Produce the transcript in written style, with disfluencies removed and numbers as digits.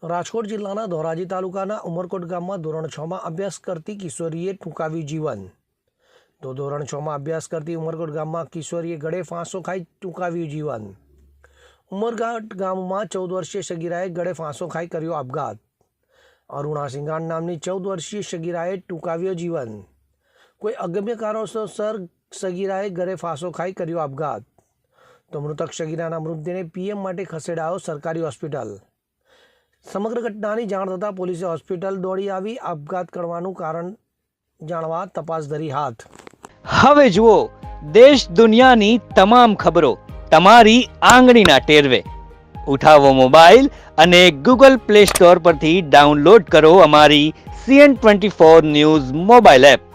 રાજકોટ જિલ્લાના ધોરાજી તાલુકાના ઉમરકોટ ગામમાં ધોરણ 6માં અભ્યાસ કરતી કિશોરીએ ટૂંકાવ્યું જીવન। તો ધોરણ 6માં અભ્યાસ કરતી ઉમરકોટ ગામમાં કિશોરીએ ગળે ફાંસો ખાઈ ટૂંકાવ્યું જીવન। ઉમરકોટ ગામમાં 14 વર્ષીય સગીરાએ ગળે ફાંસો ખાઈ કર્યો આપઘાત। અરુણા સિંઘાણ નામની 14 વર્ષીય સગીરાએ ટૂંકાવ્યો જીવન। કોઈ અગમ્ય કારણોસર સગીરાએ ગળે ફાંસો ખાઈ કર્યો આપઘાત। તો મૃતક સગીરાના મૃતદેહને પીએમ માટે ખસેડાયો સરકારી હોસ્પિટલ। સમગ્ર ઘટનાની જાણ થતાં પોલીસે હોસ્પિટલ દોડી આવી આપઘાત કરવાનું કારણ જાણવા તપાસ ધરી હાથ। હવે જુઓ દેશ દુનિયાની તમામ ખબરો તમારી આંગળીના ટેરવે। ઉઠાવો મોબાઈલ અને ગૂગલ પ્લે સ્ટોર પરથી ડાઉનલોડ કરો અમારી CN24 ન્યૂઝ મોબાઈલ એપ।